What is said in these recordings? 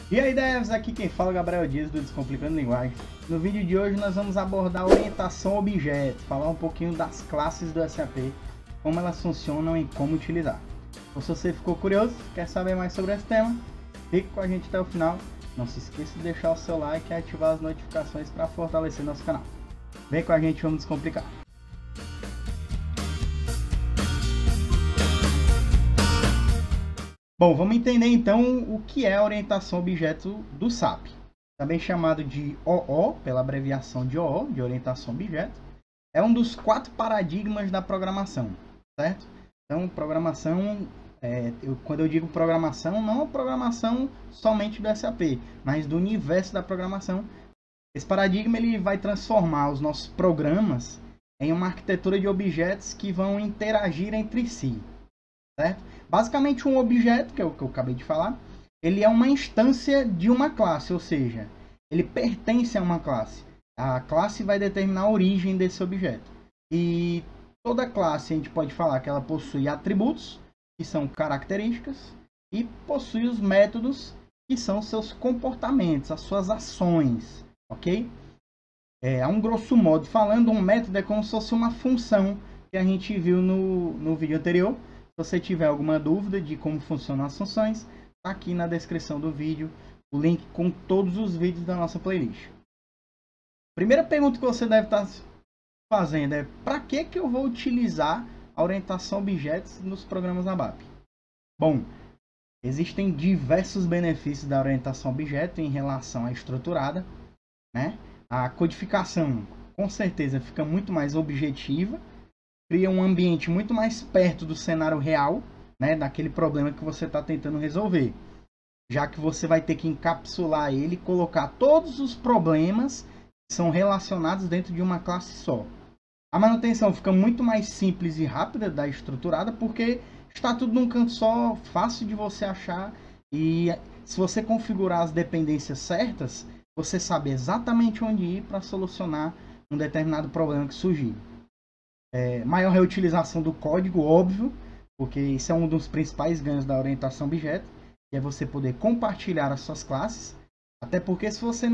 E aí, devs, aqui quem fala é Gabriel Dias do Descomplicando Linguagem. No vídeo de hoje nós vamos abordar a orientação a objetos, falar um pouquinho das classes do SAP, como elas funcionam e como utilizar. Então, se você ficou curioso, quer saber mais sobre esse tema, fique com a gente até o final. Não se esqueça de deixar o seu like e ativar as notificações para fortalecer nosso canal. Vem com a gente, vamos descomplicar. Bom, vamos entender então o que é a orientação a objeto do SAP. Também chamado de OO, pela abreviação de OO, de orientação a objeto. É um dos 4 paradigmas da programação, certo? Então, programação, quando eu digo programação, não é programação somente do SAP, mas do universo da programação. Esse paradigma ele vai transformar os nossos programas em uma arquitetura de objetos que vão interagir entre si, certo? Basicamente, um objeto, que é o que eu acabei de falar, ele é uma instância de uma classe, ou seja, ele pertence a uma classe. A classe vai determinar a origem desse objeto. E toda classe a gente pode falar que ela possui atributos, que são características, e possui os métodos, que são seus comportamentos, as suas ações, ok? A um grosso modo falando, um método é como se fosse uma função que a gente viu no vídeo anterior. Se você tiver alguma dúvida de como funcionam as funções, está aqui na descrição do vídeo o link com todos os vídeos da nossa playlist. Primeira pergunta que você deve estar fazendo é: para que eu vou utilizar a orientação a objetos nos programas ABAP? Bom, existem diversos benefícios da orientação a objeto em relação à estruturada, né? A codificação, com certeza, fica muito mais objetiva, cria um ambiente muito mais perto do cenário real, né, daquele problema que você está tentando resolver, já que você vai ter que encapsular ele e colocar todos os problemas que são relacionados dentro de uma classe só. A manutenção fica muito mais simples e rápida da estruturada, porque está tudo num canto só, fácil de você achar, e se você configurar as dependências certas, você sabe exatamente onde ir para solucionar um determinado problema que surgir. Maior reutilização do código, óbvio, porque isso é um dos principais ganhos da orientação a objeto, que é você poder compartilhar as suas classes, até porque se você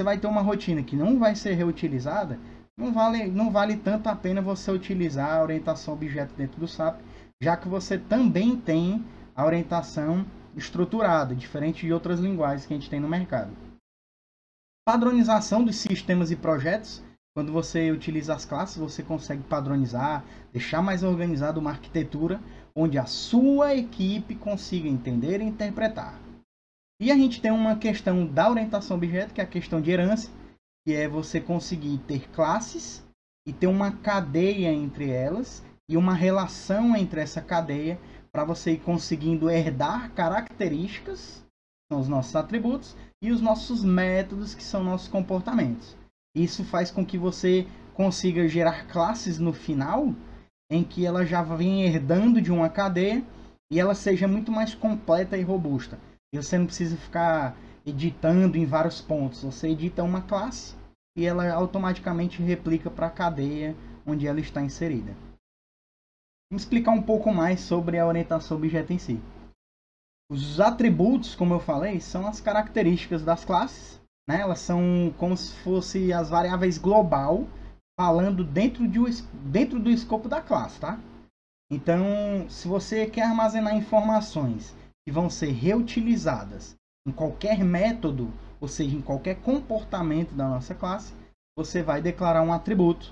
vai ter uma rotina que não vai ser reutilizada, não vale tanto a pena você utilizar a orientação a objeto dentro do SAP, já que você também tem a orientação estruturada, diferente de outras linguagens que a gente tem no mercado. Padronização dos sistemas e projetos. Quando você utiliza as classes, você consegue padronizar, deixar mais organizado uma arquitetura onde a sua equipe consiga entender e interpretar. E a gente tem uma questão da orientação a objeto, que é a questão de herança, que é você conseguir ter classes e ter uma cadeia entre elas e uma relação entre essa cadeia para você ir conseguindo herdar características, que são os nossos atributos, e os nossos métodos, que são nossos comportamentos. Isso faz com que você consiga gerar classes no final, em que ela já vem herdando de uma cadeia e ela seja muito mais completa e robusta. E você não precisa ficar editando em vários pontos. Você edita uma classe e ela automaticamente replica para a cadeia onde ela está inserida. Vamos explicar um pouco mais sobre a orientação a objeto em si. Os atributos, como eu falei, são as características das classes, né? Elas são como se fossem as variáveis global falando dentro do escopo da classe, tá? Então, se você quer armazenar informações que vão ser reutilizadas em qualquer método, ou seja, em qualquer comportamento da nossa classe, você vai declarar um atributo.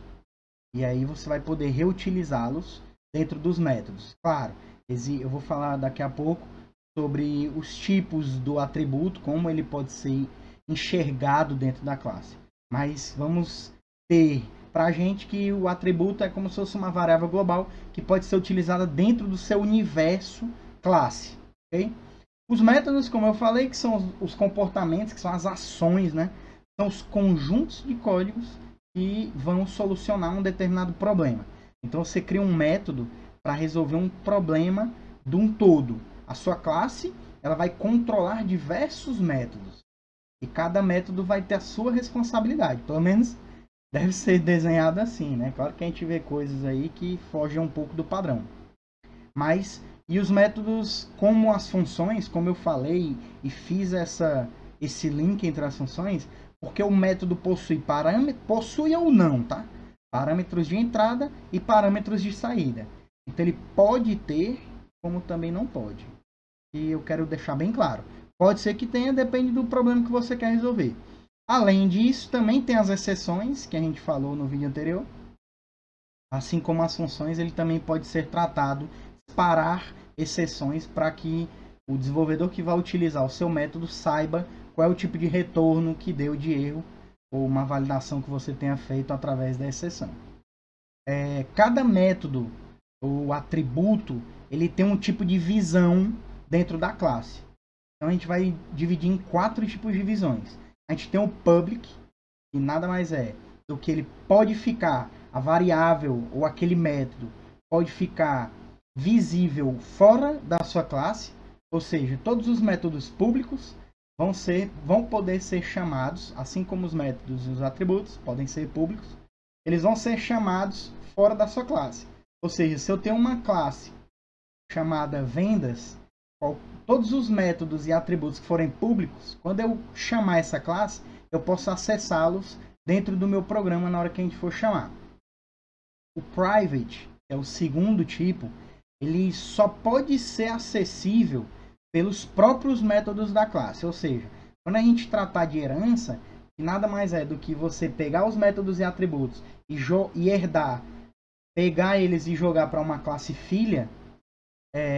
E aí você vai poder reutilizá-los dentro dos métodos. Claro, eu vou falar daqui a pouco sobre os tipos do atributo, como ele pode ser enxergado dentro da classe. Mas vamos ter para a gente que o atributo é como se fosse uma variável global que pode ser utilizada dentro do seu universo classe. Okay? Os métodos, como eu falei, que são os comportamentos, que são as ações, né? São os conjuntos de códigos que vão solucionar um determinado problema. Então você cria um método para resolver um problema de um todo. A sua classe ela vai controlar diversos métodos. E cada método vai ter a sua responsabilidade. Pelo menos deve ser desenhado assim, né? Claro que a gente vê coisas aí que fogem um pouco do padrão. Mas E os métodos, como as funções, como eu falei e fiz esse link entre as funções, porque o método possui parâmetros, possui ou não, tá? Parâmetros de entrada e parâmetros de saída. Então ele pode ter, como também não pode. E eu quero deixar bem claro. Pode ser que tenha, depende do problema que você quer resolver. Além disso, também tem as exceções, que a gente falou no vídeo anterior. Assim como as funções, ele também pode ser tratado, parar exceções para que o desenvolvedor que vai utilizar o seu método saiba qual é o tipo de retorno que deu de erro ou uma validação que você tenha feito através da exceção. Cada método ou atributo, ele tem um tipo de visão dentro da classe. Então a gente vai dividir em 4 tipos de visões. A gente tem o public, que nada mais é do que ele pode ficar, a variável ou aquele método pode ficar visível fora da sua classe, ou seja, todos os métodos públicos vão poder ser chamados, assim como os métodos e os atributos podem ser públicos, eles vão ser chamados fora da sua classe. Ou seja, se eu tenho uma classe chamada vendas, todos os métodos e atributos que forem públicos, quando eu chamar essa classe, eu posso acessá-los dentro do meu programa na hora que a gente for chamar. O private, que é o segundo tipo, ele só pode ser acessível pelos próprios métodos da classe. Ou seja, quando a gente tratar de herança, que nada mais é do que você pegar os métodos e atributos e herdar, pegar eles e jogar para uma classe filha,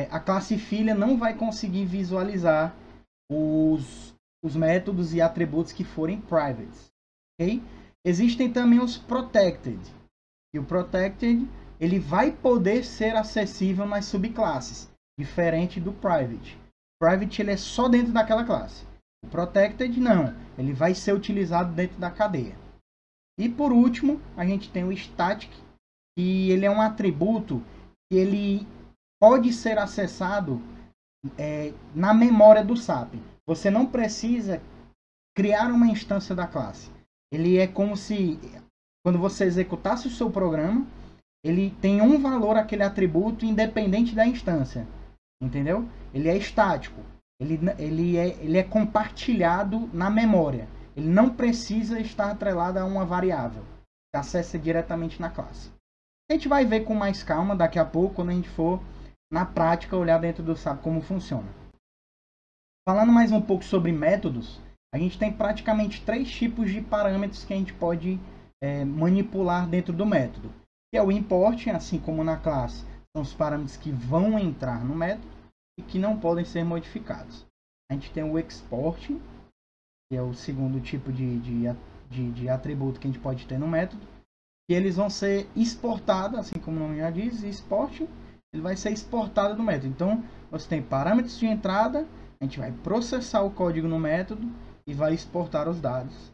a classe filha não vai conseguir visualizar os métodos e atributos que forem privates. Okay? Existem também os protected. E o protected, ele vai poder ser acessível nas subclasses, diferente do private. O private ele é só dentro daquela classe. O protected não, ele vai ser utilizado dentro da cadeia. E por último, a gente tem o static, que ele é um atributo que ele pode ser acessado na memória do SAP. Você não precisa criar uma instância da classe. Ele é como se, quando você executasse o seu programa, ele tem um valor, aquele atributo, independente da instância. Entendeu? Ele é estático. Ele é compartilhado na memória. Ele não precisa estar atrelado a uma variável que acessa diretamente na classe. A gente vai ver com mais calma daqui a pouco, quando a gente for na prática olhar dentro do SAP como funciona. Falando mais um pouco sobre métodos, a gente tem praticamente 3 tipos de parâmetros que a gente pode manipular dentro do método. Que é o import, assim como na classe, são os parâmetros que vão entrar no método e que não podem ser modificados. A gente tem o export, que é o segundo tipo de atributo que a gente pode ter no método, e eles vão ser exportados, assim como o nome já diz, export, ele vai ser exportado do método. Então, você tem parâmetros de entrada, a gente vai processar o código no método e vai exportar os dados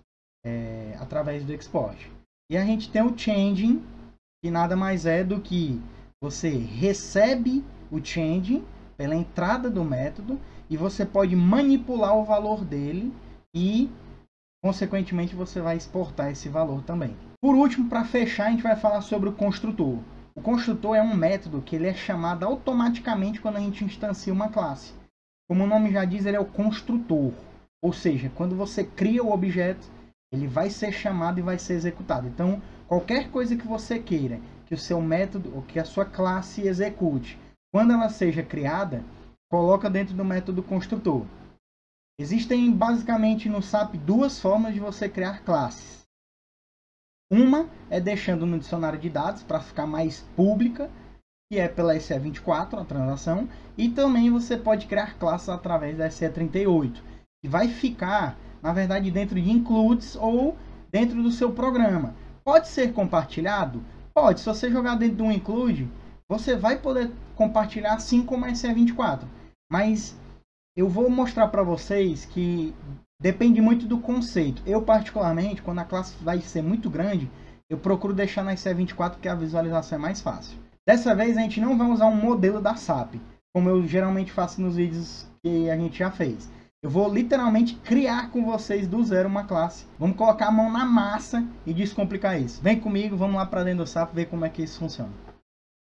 através do export. E a gente tem o changing, que nada mais é do que você recebe o changing pela entrada do método e você pode manipular o valor dele e, consequentemente, você vai exportar esse valor também. Por último, para fechar, a gente vai falar sobre o construtor. O construtor é um método que ele é chamado automaticamente quando a gente instancia uma classe. Como o nome já diz, ele é o construtor. Ou seja, quando você cria o objeto, ele vai ser chamado e vai ser executado. Então, qualquer coisa que você queira que o seu método ou que a sua classe execute, quando ela seja criada, coloca dentro do método construtor. Existem basicamente no SAP 2 formas de você criar classes. Uma é deixando no dicionário de dados para ficar mais pública, que é pela SE24, a transação, e também você pode criar classes através da SE38, que vai ficar, na verdade, dentro de includes ou dentro do seu programa. Pode ser compartilhado? Pode. Se você jogar dentro de um include, você vai poder compartilhar assim como a SE24. Mas eu vou mostrar para vocês que depende muito do conceito. Eu, particularmente, quando a classe vai ser muito grande, eu procuro deixar na SE24 porque a visualização é mais fácil. Dessa vez, a gente não vai usar um modelo da SAP, como eu geralmente faço nos vídeos que a gente já fez. Eu vou literalmente criar com vocês do zero uma classe. Vamos colocar a mão na massa e descomplicar isso. Vem comigo, vamos lá para dentro do SAP ver como é que isso funciona.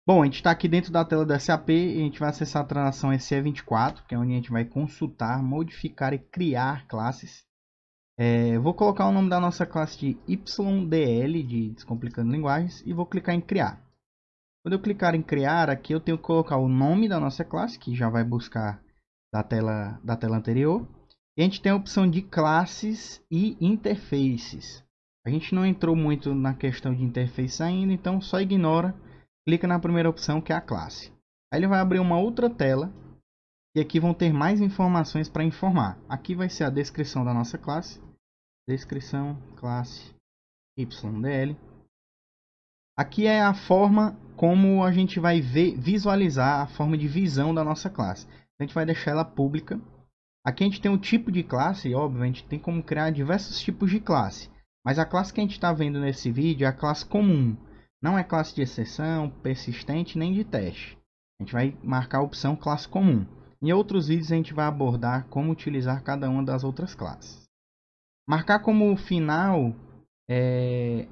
Bom, a gente está aqui dentro da tela do SAP e a gente vai acessar a transação SE24, que é onde a gente vai consultar, modificar e criar classes. Vou colocar o nome da nossa classe de YDL, de Descomplicando Linguagens, e vou clicar em criar. Quando eu clicar em criar, aqui eu tenho que colocar o nome da nossa classe, que já vai buscar da tela anterior. E a gente tem a opção de classes e interfaces. A gente não entrou muito na questão de interface ainda, então só ignora. Clica na primeira opção, que é a classe. Aí ele vai abrir uma outra tela. E aqui vão ter mais informações para informar. Aqui vai ser a descrição da nossa classe. Descrição, classe YDL. Aqui é a forma como a gente vai visualizar a forma de visão da nossa classe. A gente vai deixar ela pública. Aqui a gente tem o tipo de classe, óbvio, a gente tem como criar diversos tipos de classe. Mas a classe que a gente está vendo nesse vídeo é a classe comum. Não é classe de exceção, persistente, nem de teste. A gente vai marcar a opção classe comum. Em outros vídeos a gente vai abordar como utilizar cada uma das outras classes. Marcar como final é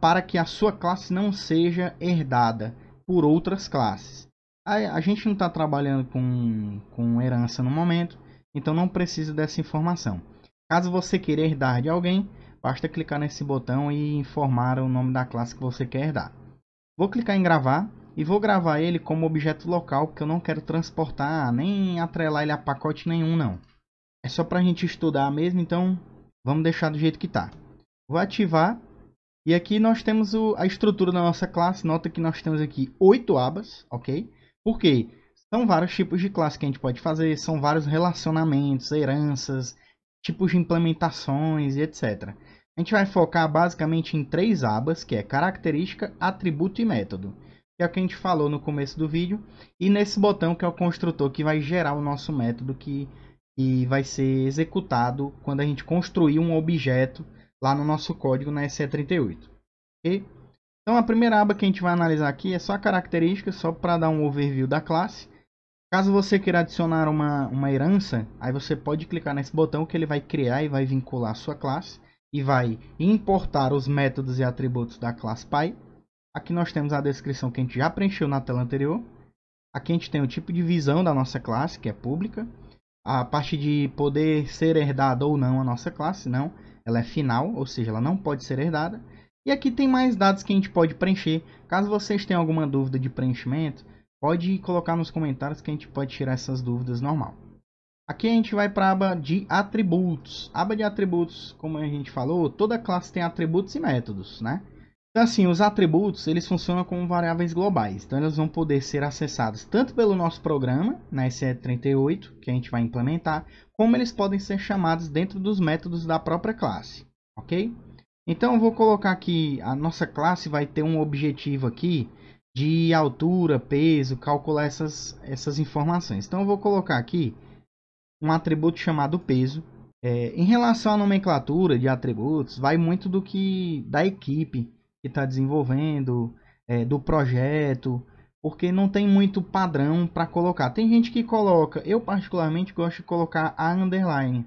para que a sua classe não seja herdada por outras classes. A gente não está trabalhando com herança no momento, então não precisa dessa informação. Caso você queira herdar de alguém, basta clicar nesse botão e informar o nome da classe que você quer herdar. Vou clicar em gravar e vou gravar ele como objeto local, porque eu não quero transportar nem atrelar ele a pacote nenhum não. É só para a gente estudar mesmo, então vamos deixar do jeito que está. Vou ativar. E aqui nós temos a estrutura da nossa classe. Nota que nós temos aqui 8 abas, ok? Por quê? São vários tipos de classe que a gente pode fazer, são vários relacionamentos, heranças, tipos de implementações e etc. A gente vai focar basicamente em 3 abas, que é característica, atributo e método. Que é o que a gente falou no começo do vídeo. E nesse botão que é o construtor que vai gerar o nosso método que vai ser executado quando a gente construir um objeto lá no nosso código na SE38. Okay? Então a primeira aba que a gente vai analisar aqui é só a característica, só para dar um overview da classe. Caso você queira adicionar uma herança, aí você pode clicar nesse botão que ele vai criar e vai vincular a sua classe. E vai importar os métodos e atributos da classe Pi. Aqui nós temos a descrição que a gente já preencheu na tela anterior. Aqui a gente tem o tipo de visão da nossa classe, que é pública. A parte de poder ser herdada ou não a nossa classe, não. Ela é final, ou seja, ela não pode ser herdada. E aqui tem mais dados que a gente pode preencher. Caso vocês tenham alguma dúvida de preenchimento, pode colocar nos comentários que a gente pode tirar essas dúvidas normal. Aqui a gente vai para a aba de atributos. Aba de atributos, como a gente falou, toda classe tem atributos e métodos, né? Então assim, os atributos, eles funcionam como variáveis globais. Então eles vão poder ser acessados tanto pelo nosso programa, na SE38, que a gente vai implementar, como eles podem ser chamados dentro dos métodos da própria classe, ok? Então eu vou colocar aqui, a nossa classe vai ter um objetivo aqui de altura, peso, calcular essas informações. Então eu vou colocar aqui um atributo chamado peso. Em relação à nomenclatura de atributos, vai muito da equipe que está desenvolvendo, do projeto, porque não tem muito padrão para colocar. Tem gente que coloca, eu particularmente gosto de colocar a underline,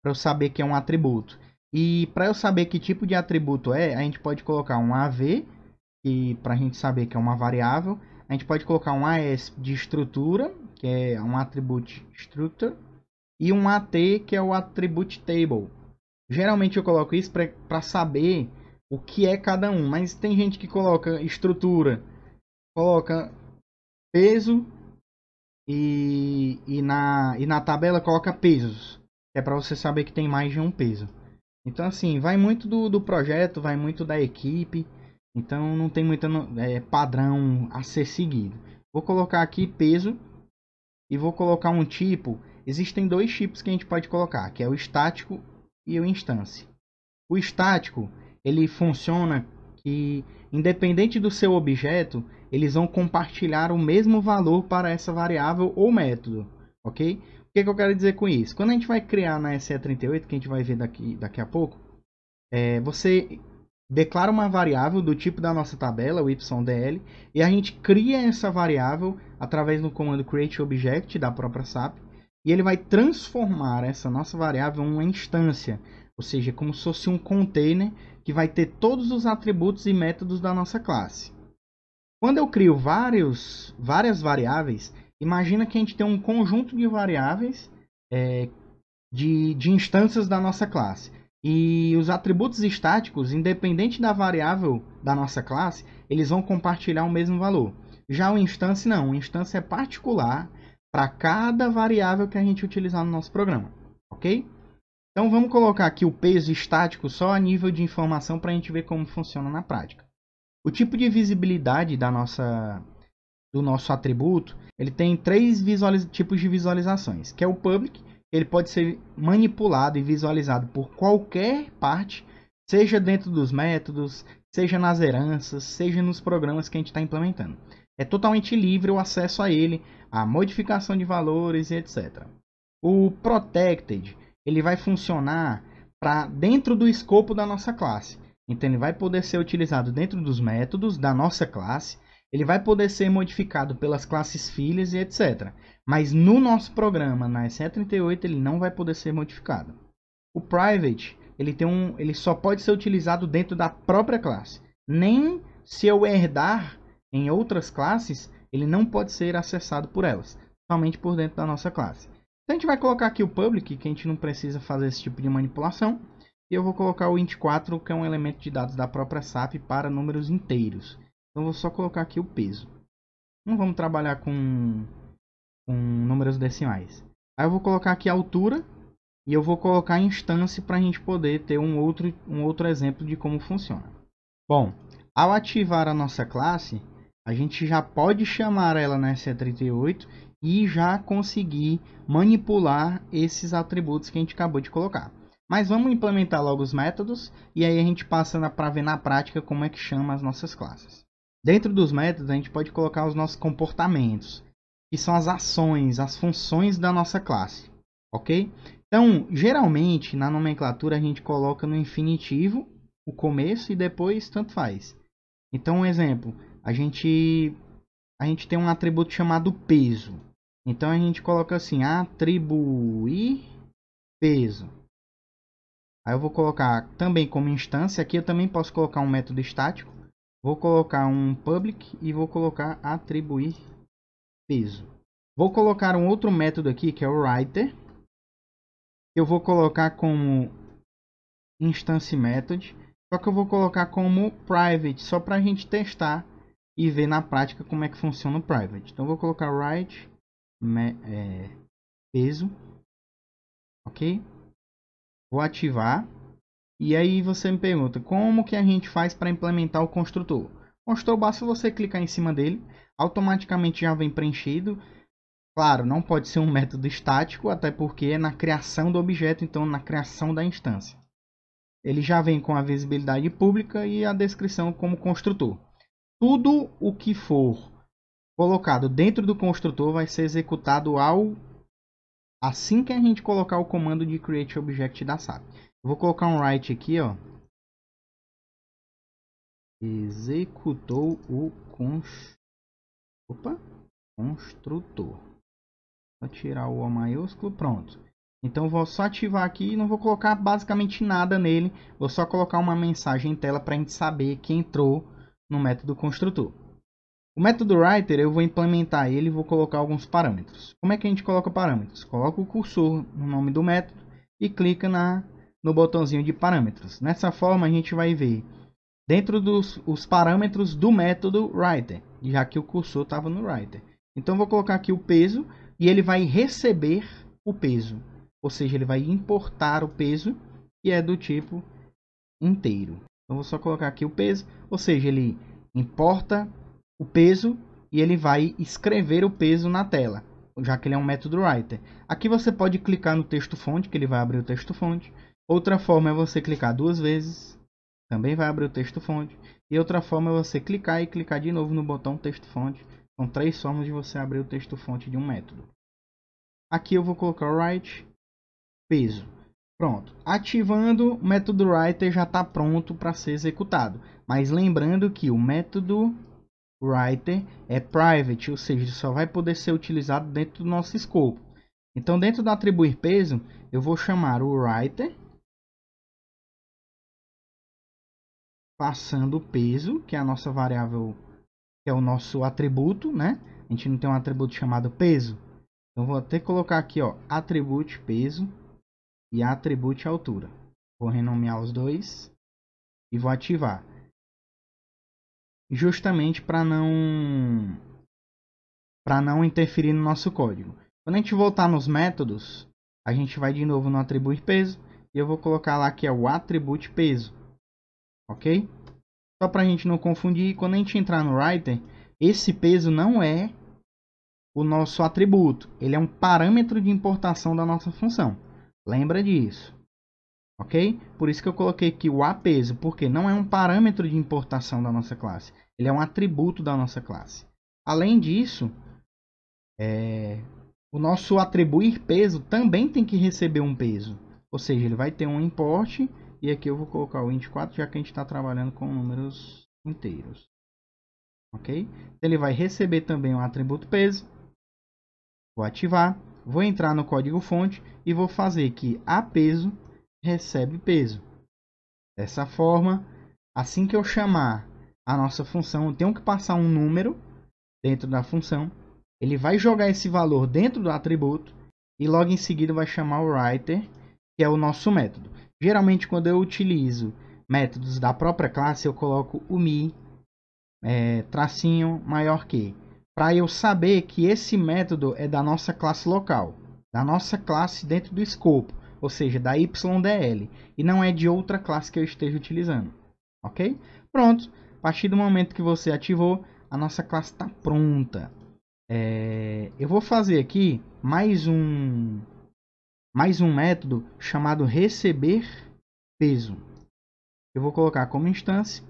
para eu saber que é um atributo. E para eu saber que tipo de atributo é, a gente pode colocar um AV, para a gente saber que é uma variável. A gente pode colocar um AS de estrutura, que é um attribute structure, e um AT, que é o attribute table. Geralmente eu coloco isso para saber o que é cada um, mas tem gente que coloca estrutura, coloca peso e na tabela coloca pesos, que é para você saber que tem mais de um peso. Então assim, vai muito do projeto, vai muito da equipe, então não tem muito padrão a ser seguido. Vou colocar aqui peso e vou colocar um tipo. Existem 2 tipos que a gente pode colocar, que é o estático e o instância. O estático, ele funciona que, independente do seu objeto, eles vão compartilhar o mesmo valor para essa variável ou método, ok? O que eu quero dizer com isso? Quando a gente vai criar na SE38, que a gente vai ver daqui a pouco, você declara uma variável do tipo da nossa tabela, o YDL, e a gente cria essa variável através do comando createObject da própria SAP, e ele vai transformar essa nossa variável em uma instância, ou seja, como se fosse um container que vai ter todos os atributos e métodos da nossa classe. Quando eu crio várias variáveis, imagina que a gente tem um conjunto de variáveis de instâncias da nossa classe. E os atributos estáticos, independente da variável da nossa classe, eles vão compartilhar o mesmo valor. Já o instância não, o instância é particular para cada variável que a gente utilizar no nosso programa, ok? Então vamos colocar aqui o peso estático só a nível de informação para a gente ver como funciona na prática. O tipo de visibilidade do nosso atributo, ele tem três tipos de visualizações, que é o public. Ele pode ser manipulado e visualizado por qualquer parte, seja dentro dos métodos, seja nas heranças, seja nos programas que a gente está implementando. É totalmente livre o acesso a ele, a modificação de valores e etc. O protected, ele vai funcionar para dentro do escopo da nossa classe. Então ele vai poder ser utilizado dentro dos métodos da nossa classe, ele vai poder ser modificado pelas classes filhas e etc. Mas no nosso programa, na SE38, ele não vai poder ser modificado. O private, ele só pode ser utilizado dentro da própria classe. Nem se eu herdar em outras classes, ele não pode ser acessado por elas. Somente por dentro da nossa classe. Então a gente vai colocar aqui o public, que a gente não precisa fazer esse tipo de manipulação. E eu vou colocar o int4, que é um elemento de dados da própria SAP para números inteiros. Então vou só colocar aqui o peso. Não vamos trabalhar com números decimais. Aí eu vou colocar aqui a altura e eu vou colocar a instância para a gente poder ter um outro exemplo de como funciona. Bom, ao ativar a nossa classe, a gente já pode chamar ela na SE38 e já conseguir manipular esses atributos que a gente acabou de colocar. Mas vamos implementar logo os métodos e aí a gente passa para ver na prática como é que chama as nossas classes. Dentro dos métodos, a gente pode colocar os nossos comportamentos, que são as ações, as funções da nossa classe, ok? Então, geralmente, na nomenclatura, a gente coloca no infinitivo o começo e depois tanto faz. Então, um exemplo, a gente tem um atributo chamado peso. Então, a gente coloca assim, atribuir peso. Aí eu vou colocar também como instância, aqui eu também posso colocar um método estático. Vou colocar um public e vou colocar atribuir peso. Vou colocar um outro método aqui que é o writer. Eu vou colocar como instance method. Só que eu vou colocar como private só para a gente testar e ver na prática como é que funciona o private. Então vou colocar write peso. Ok? Vou ativar. E aí você me pergunta, como que a gente faz para implementar o construtor? O construtor basta você clicar em cima dele, automaticamente já vem preenchido. Claro, não pode ser um método estático, até porque é na criação do objeto, então na criação da instância. Ele já vem com a visibilidade pública e a descrição como construtor. Tudo o que for colocado dentro do construtor vai ser executado assim que a gente colocar o comando de create object da SAP. Eu vou colocar um write aqui, ó. Executou o construtor. Vou tirar o O maiúsculo, pronto. Então vou só ativar aqui e não vou colocar basicamente nada nele. Vou só colocar uma mensagem em tela para a gente saber que entrou no método construtor. O método writer eu vou implementar ele e vou colocar alguns parâmetros. Como é que a gente coloca parâmetros? Coloca o cursor no nome do método e clica no botãozinho de parâmetros. Nessa forma a gente vai ver dentro dos parâmetros do método writer, já que o cursor estava no writer. Então vou colocar aqui o peso e ele vai receber o peso, ou seja, ele vai importar o peso e é do tipo inteiro. Então vou só colocar aqui o peso, ou seja, ele importa o peso e ele vai escrever o peso na tela, já que ele é um método writer. Aqui você pode clicar no texto fonte, que ele vai abrir o texto fonte. Outra forma é você clicar duas vezes, também vai abrir o texto fonte. E outra forma é você clicar e clicar de novo no botão texto fonte. São três formas de você abrir o texto fonte de um método. Aqui eu vou colocar o write peso. Pronto. Ativando, o método writer já está pronto para ser executado. Mas lembrando que o método writer é private, ou seja, só vai poder ser utilizado dentro do nosso escopo. Então, dentro do atribuir peso, eu vou chamar o writer passando o peso, que é a nossa variável que é o nosso atributo, né? A gente não tem um atributo chamado peso. Então, vou até colocar aqui, ó, atributo peso e atributo altura. Vou renomear os dois e vou ativar. Justamente para não interferir no nosso código. Quando a gente voltar nos métodos, a gente vai de novo no atributo peso e eu vou colocar lá que é o atributo peso, ok? Só para a gente não confundir, quando a gente entrar no Writer, esse peso não é o nosso atributo, ele é um parâmetro de importação da nossa função. Lembra disso, ok? Por isso que eu coloquei aqui o apeso, porque não é um parâmetro de importação da nossa classe, ele é um atributo da nossa classe. Além disso, o nosso atribuir peso também tem que receber um peso. Ou seja, ele vai ter um import. E aqui eu vou colocar o int4, já que a gente está trabalhando com números inteiros. Ok? Ele vai receber também um atributo peso. Vou ativar. Vou entrar no código fonte e vou fazer que a peso recebe peso. Dessa forma, assim que eu chamar a nossa função, eu tenho que passar um número dentro da função. Ele vai jogar esse valor dentro do atributo e logo em seguida vai chamar o writer, que é o nosso método. Geralmente, quando eu utilizo métodos da própria classe, eu coloco o me tracinho maior que, para eu saber que esse método é da nossa classe local, da nossa classe dentro do escopo, ou seja, da YDL, e não é de outra classe que eu esteja utilizando. Ok? Pronto. A partir do momento que você ativou, a nossa classe está pronta. Eu vou fazer aqui mais um método chamado receber peso. Eu vou colocar como instância,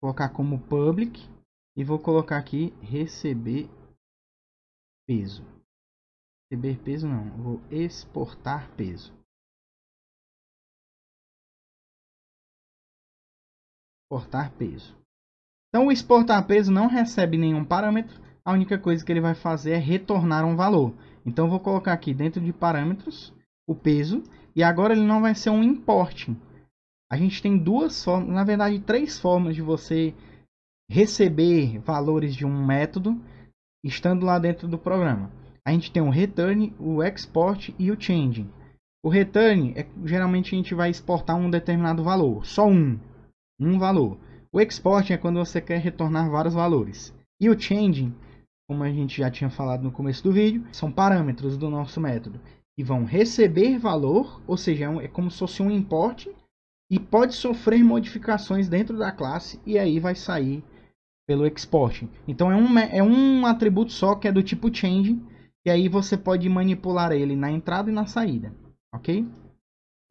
colocar como public e vou colocar aqui receber peso. Receber peso não, eu vou exportar peso. Exportar peso. Então o exportar peso não recebe nenhum parâmetro, a única coisa que ele vai fazer é retornar um valor. Então eu vou colocar aqui dentro de parâmetros o peso e agora ele não vai ser um import. A gente tem duas formas, na verdade três formas de você receber valores de um método estando lá dentro do programa. A gente tem o return, o export e o change. O return geralmente a gente vai exportar um determinado valor, só um valor. O export é quando você quer retornar vários valores. E o changing, como a gente já tinha falado no começo do vídeo, são parâmetros do nosso método que vão receber valor, ou seja, é como se fosse um import e pode sofrer modificações dentro da classe e aí vai sair pelo export. Então é um atributo só que é do tipo change e aí você pode manipular ele na entrada e na saída, ok?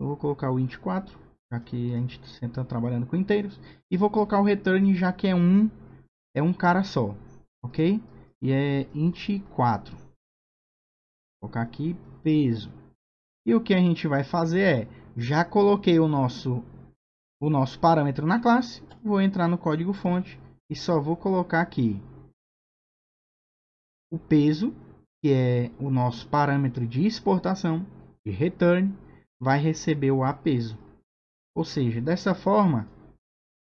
Eu vou colocar o int4, já que a gente está trabalhando com inteiros, e vou colocar o return já que é um cara só, ok? E é int4. Vou colocar aqui peso. E o que a gente vai fazer já coloquei o nosso parâmetro na classe, vou entrar no código fonte e só vou colocar aqui o peso, que é o nosso parâmetro de exportação, de return, vai receber o apeso. Ou seja, dessa forma,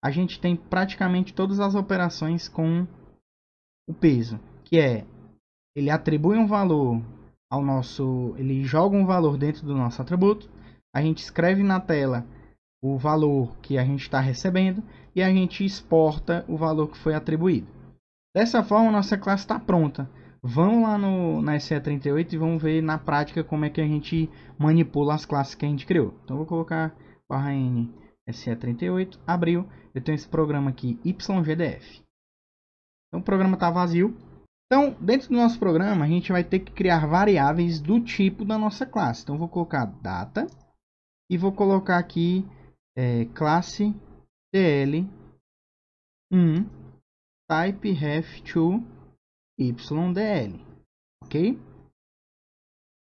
a gente tem praticamente todas as operações com o peso, que é, ele atribui um valor ao nosso, ele joga um valor dentro do nosso atributo, a gente escreve na tela o valor que a gente está recebendo e a gente exporta o valor que foi atribuído. Dessa forma, nossa classe está pronta. Vamos lá na SE38 e vamos ver na prática como é que a gente manipula as classes que a gente criou. Então, vou colocar /n SE38, abriu, eu tenho esse programa aqui, YGDF. Então, o programa está vazio. Então, dentro do nosso programa, a gente vai ter que criar variáveis do tipo da nossa classe. Então, vou colocar data e vou colocar aqui classe dl1 type ref to ydl, ok?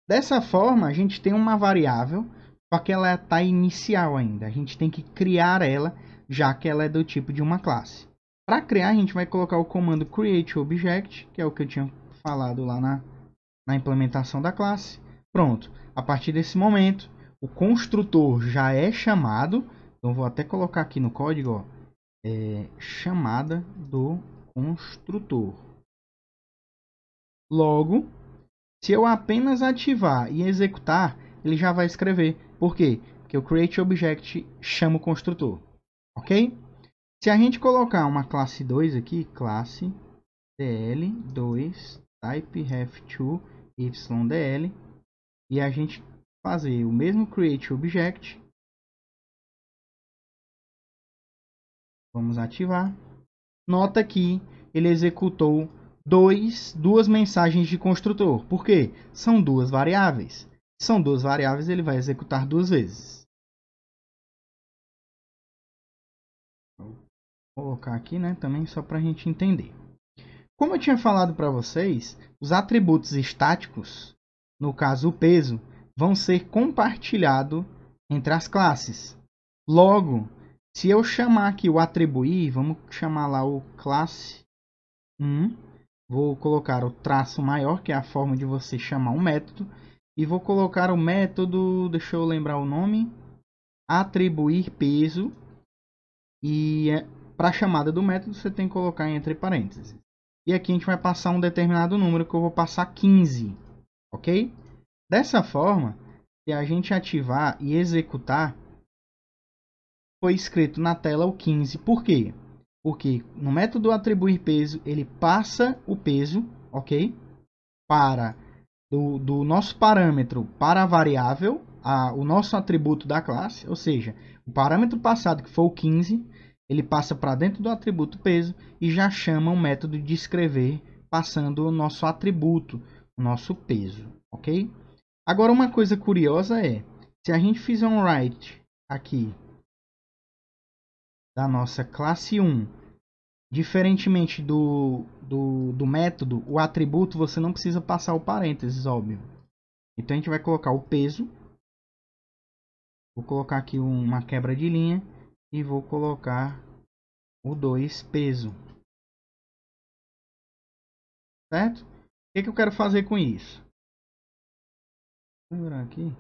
Dessa forma, a gente tem uma variável, só que ela está inicial ainda. A gente tem que criar ela, já que ela é do tipo de uma classe. Para criar, a gente vai colocar o comando createObject, que é o que eu tinha falado lá na implementação da classe. Pronto. A partir desse momento, o construtor já é chamado. Então, vou até colocar aqui no código, chamada do construtor. Logo, se eu apenas ativar e executar, ele já vai escrever. Por quê? Porque o createObject chama o construtor. Ok? Se a gente colocar uma classe 2 aqui, classe dl2 type_ref2 ydl, e a gente fazer o mesmo createObject, vamos ativar. Nota que ele executou duas mensagens de construtor. Por quê? São duas variáveis. São duas variáveis, ele vai executar duas vezes. Vou colocar aqui, né, também só para a gente entender. Como eu tinha falado para vocês, os atributos estáticos, no caso o peso, vão ser compartilhados entre as classes. Logo, se eu chamar aqui o atribuir, vamos chamar lá o classe 1, vou colocar o traço maior, que é a forma de você chamar um método, e vou colocar o método, deixa eu lembrar o nome, atribuir peso, e para a chamada do método você tem que colocar entre parênteses. E aqui a gente vai passar um determinado número, que eu vou passar 15, ok? Dessa forma, se a gente ativar e executar, foi escrito na tela o 15. Por quê? Porque no método atribuir peso, ele passa o peso, ok? Para do nosso parâmetro para a variável, o nosso atributo da classe, ou seja, o parâmetro passado, que foi o 15, ele passa para dentro do atributo peso e já chama o método de escrever, passando o nosso atributo, o nosso peso, ok? Agora, uma coisa curiosa é, se a gente fizer um write aqui da nossa classe 1, diferentemente do método, o atributo você não precisa passar o parênteses, óbvio. Então a gente vai colocar o peso. Vou colocar aqui uma quebra de linha e vou colocar o 2 peso. Certo? O que eu quero fazer com isso? Vou virar aqui.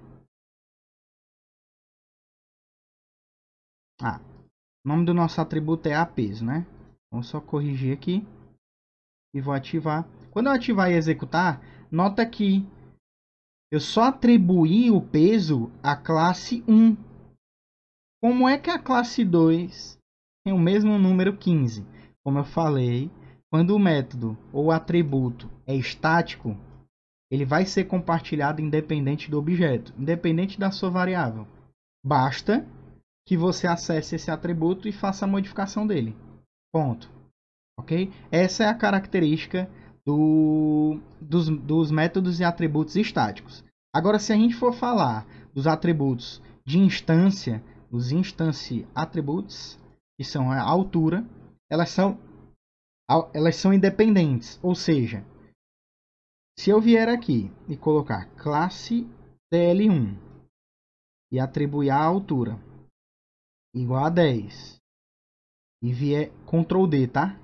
O nome do nosso atributo é apeso, né? Vou só corrigir aqui e vou ativar. Quando eu ativar e executar, nota que eu só atribuí o peso à classe 1. Como é que a classe 2 tem o mesmo número 15? Como eu falei, quando o método ou o atributo é estático, ele vai ser compartilhado independente do objeto, independente da sua variável. Basta que você acesse esse atributo e faça a modificação dele. Ponto. Ok? Essa é a característica dos métodos e atributos estáticos. Agora, se a gente for falar dos atributos de instância, os instance attributes, que são a altura, elas são independentes. Ou seja, se eu vier aqui e colocar classe dl1 e atribuir a altura igual a 10 e vier Ctrl D, tá?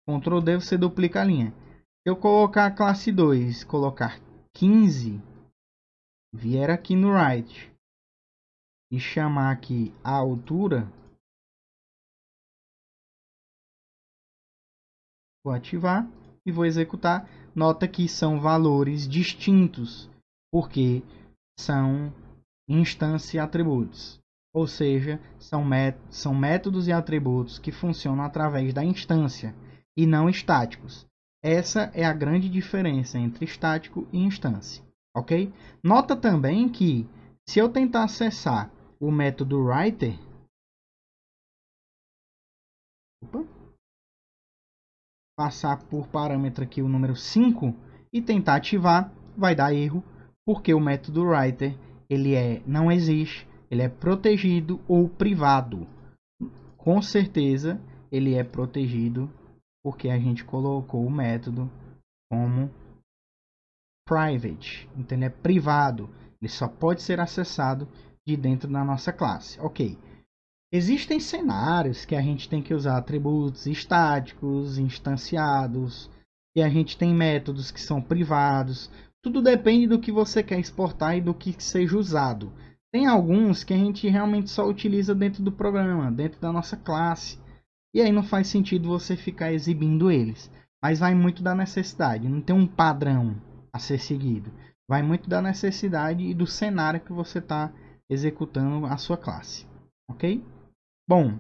Ctrl D você duplica a linha. Se eu colocar a classe 2, colocar 15, vier aqui no write e chamar aqui a altura, vou ativar e vou executar. Nota que são valores distintos, porque são instância atributos. Ou seja, são métodos e atributos que funcionam através da instância e não estáticos. Essa é a grande diferença entre estático e instância, ok? Nota também que, se eu tentar acessar o método writer, passar por parâmetro aqui o número 5 e tentar ativar, vai dar erro, porque o método writer não existe, ele é protegido ou privado. Com certeza ele é protegido porque a gente colocou o método como private, então ele é privado, ele só pode ser acessado de dentro da nossa classe. Ok. Existem cenários que a gente tem que usar atributos estáticos, instanciados, e a gente tem métodos que são privados. Tudo depende do que você quer exportar e do que seja usado. Tem alguns que a gente realmente só utiliza dentro do programa, dentro da nossa classe. e aí não faz sentido você ficar exibindo eles. Mas vai muito da necessidade, não tem um padrão a ser seguido. Vai muito da necessidade e do cenário que você está executando a sua classe, ok? Bom,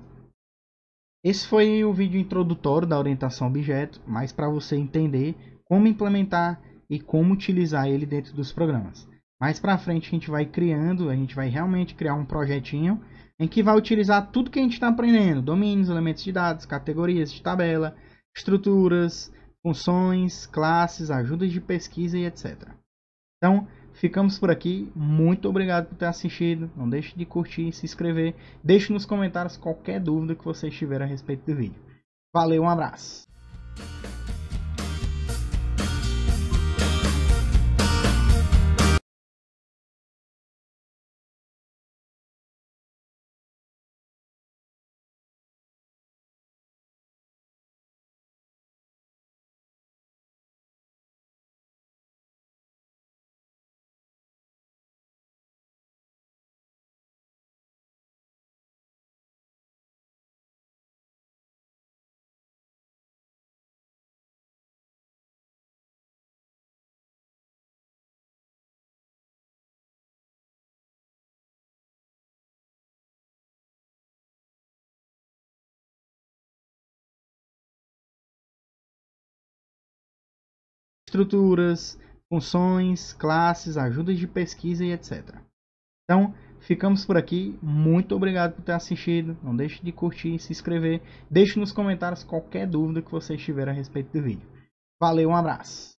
esse foi o vídeo introdutório da orientação a objeto, mas para você entender como implementar e como utilizar ele dentro dos programas. Mais para frente a gente vai criando, a gente vai realmente criar um projetinho em que vai utilizar tudo que a gente está aprendendo, domínios, elementos de dados, categorias de tabela, estruturas, funções, classes, ajudas de pesquisa e etc. Então, ficamos por aqui. Muito obrigado por ter assistido. Não deixe de curtir, se inscrever. Deixe nos comentários qualquer dúvida que vocês tiverem a respeito do vídeo. Valeu, um abraço! Estruturas, funções, classes, ajudas de pesquisa e etc. Então, ficamos por aqui. Muito obrigado por ter assistido. Não deixe de curtir, se inscrever. Deixe nos comentários qualquer dúvida que vocês tiverem a respeito do vídeo. Valeu, um abraço!